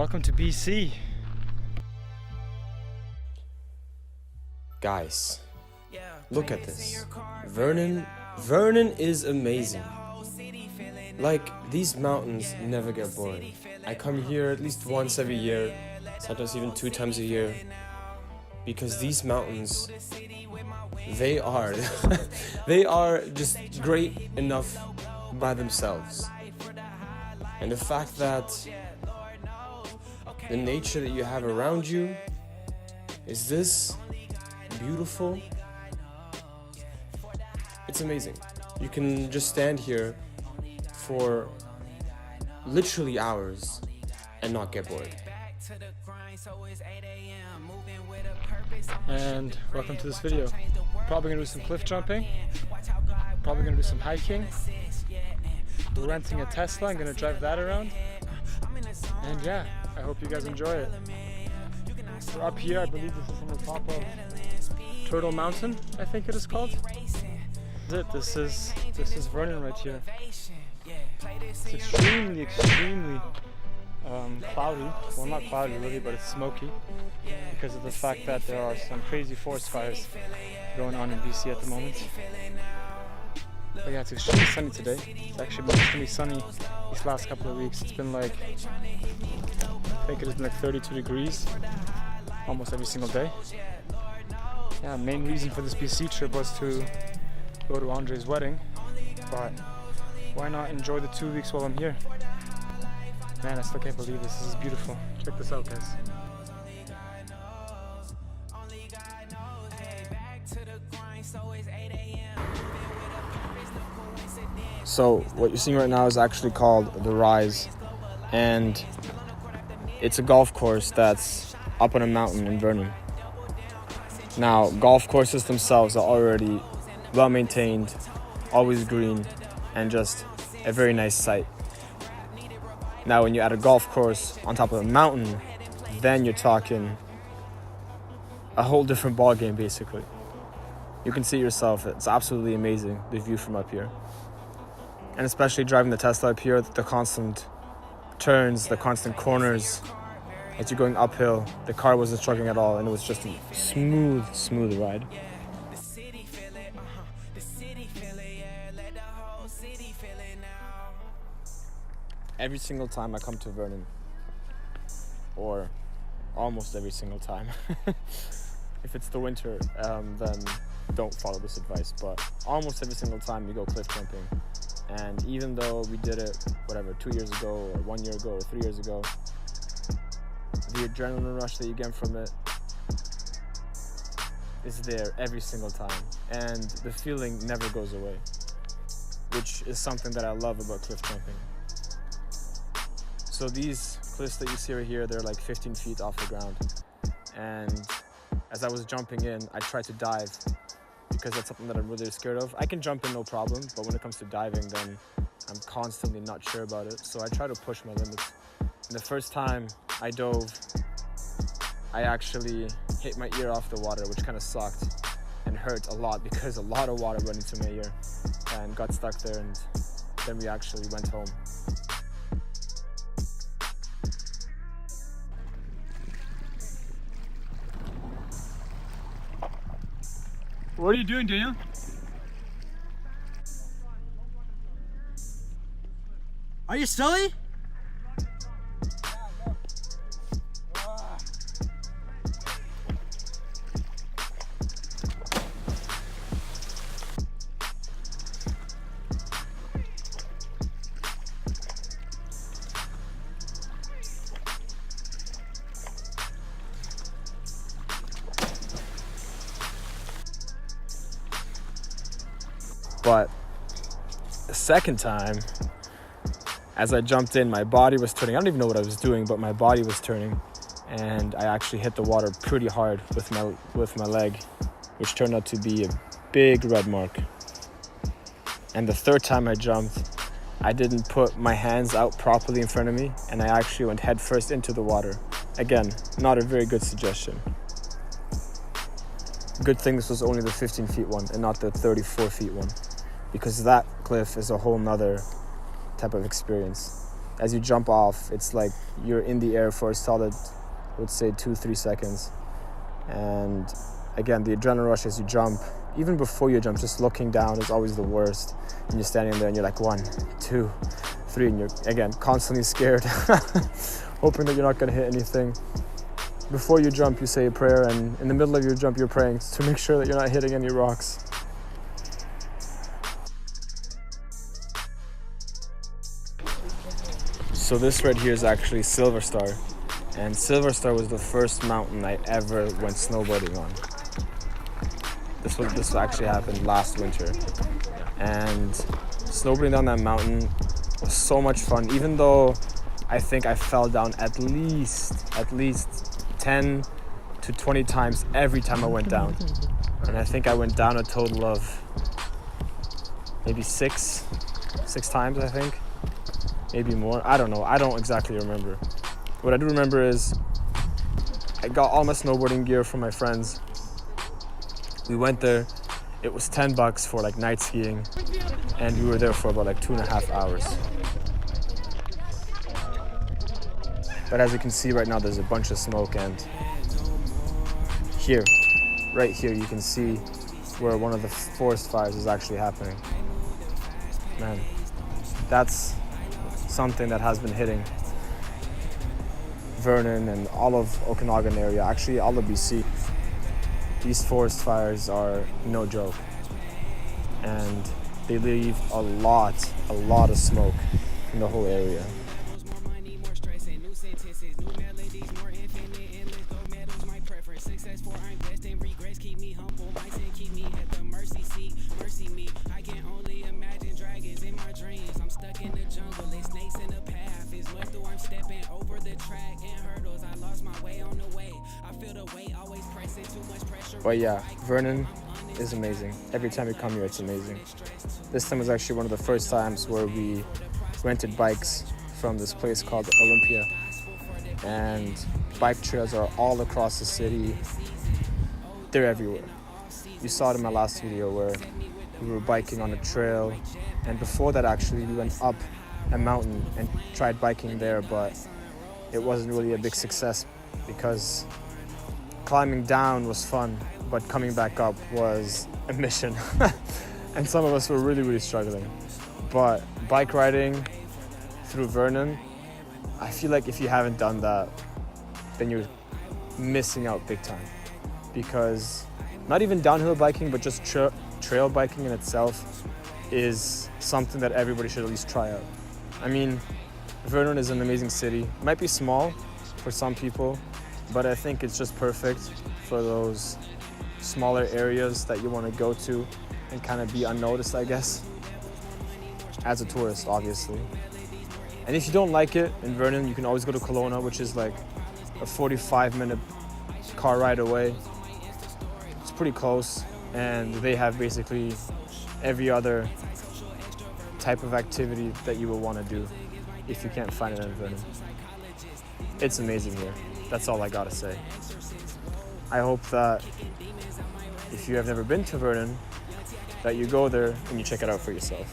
Welcome to BC. Guys, look at this. Vernon is amazing. Like, these mountains never get boring. I come here at least once every year, sometimes even 2 times a year, because these mountains, they are just great enough by themselves. And the fact that the nature that you have around you is this beautiful, it's amazing. You can just stand here for literally hours and not get bored. And welcome to this video. Probably gonna do some cliff jumping, probably gonna do some hiking. We're renting a Tesla, I'm gonna drive that around. And yeah, I hope you guys enjoy it. We're up here, I believe this is on the top of Turtle Mountain, I think it is called. This is Vernon right here. It's extremely cloudy. Well, not cloudy really, but it's smoky because of the fact that there are some crazy forest fires going on in BC at the moment. But yeah, it's extremely sunny today. It's actually been extremely sunny these last couple of weeks. It's been like, I think it has been like 32 degrees almost every single day. Yeah, main reason for this BC trip was to go to Andrei's wedding, but why not enjoy the 2 weeks while I'm here? Man, I still can't believe this. This is beautiful. Check this out, guys. So what you're seeing right now is actually called The Rise, and it's a golf course that's up on a mountain in Vernon. Now, golf courses themselves are already well maintained, always green, and just a very nice sight. Now, when you add a golf course on top of a mountain, then you're talking a whole different ball game, basically. You can see it yourself. It's absolutely amazing, the view from up here. And especially driving the Tesla up here, the constant turns, the constant corners, as you're going uphill, the car wasn't struggling at all, and it was just a smooth ride. Every single time I come to Vernon, or almost every single time, if it's the winter, then don't follow this advice, but almost every single time we go cliff jumping. And even though we did it, 2 years ago, or 1 year ago, or 3 years ago, the adrenaline rush that you get from it is there every single time. And the feeling never goes away, which is something that I love about cliff jumping. So these cliffs that you see right here, they're like 15 feet off the ground. And as I was jumping in, I tried to dive because that's something that I'm really scared of. I can jump in no problem, but when it comes to diving, then I'm constantly not sure about it. So I try to push my limits. And the first time I dove, I actually hit my ear off the water, which kind of sucked and hurt a lot because a lot of water went into my ear and got stuck there, and then we actually went home. What are you doing, Daniel? Are you silly? But the second time, as I jumped in, my body was turning. I don't even know what I was doing, but my body was turning, and I actually hit the water pretty hard with my leg, which turned out to be a big red mark. And the third time I jumped, I didn't put my hands out properly in front of me, and I actually went head first into the water. Again, not a very good suggestion. Good thing this was only the 15 feet one and not the 34 feet one, because that cliff is a whole nother type of experience. as you jump off, it's like you're in the air for a solid, I would say 2-3 seconds. And again, the adrenaline rush as you jump, even before you jump, just looking down is always the worst. And you're standing there and you're like 1, 2, 3, and you're again constantly scared, hoping that you're not going to hit anything. Before you jump, you say a prayer, and in the middle of your jump, you're praying to make sure that you're not hitting any rocks. So this right here is actually Silver Star, and Silver Star was the first mountain I ever went snowboarding on. This actually happened last winter, and snowboarding down that mountain was so much fun. Even though I think I fell down at least 10 to 20 times every time I went down, and I think I went down a total of maybe six times, I think. Maybe more. I don't know. I don't exactly remember. What I do remember is I got all my snowboarding gear from my friends. We went there. It was $10 for like night skiing, and we were there for about like 2.5 hours. But as you can see right now, there's a bunch of smoke, and here, right here, you can see where one of the forest fires is actually happening. Man, that's something that has been hitting Vernon and all of Okanagan area, actually all of BC. These forest fires are no joke, and they leave a lot of smoke in the whole area. But yeah, Vernon is amazing. Every time you come here, it's amazing. This time was actually one of the first times where we rented bikes from this place called Olympia. And bike trails are all across the city. They're everywhere. You saw it in my last video where we were biking on a trail. And before that, actually, we went up a mountain and tried biking there, but it wasn't really a big success because climbing down was fun, but coming back up was a mission. And some of us were really struggling. But bike riding through Vernon, I feel like if you haven't done that, then you're missing out big time. Because not even downhill biking, but just trail biking in itself is something that everybody should at least try out. I mean, Vernon is an amazing city. It might be small for some people, but I think it's just perfect for those smaller areas that you want to go to and kind of be unnoticed, I guess, as a tourist, obviously. And if you don't like it in Vernon, you can always go to Kelowna, which is like a 45-minute car ride away. It's pretty close, and they have basically every other type of activity that you will want to do if you can't find it in Vernon. It's amazing here. That's all I gotta say. I hope that if you have never been to Vernon, that you go there and you check it out for yourself.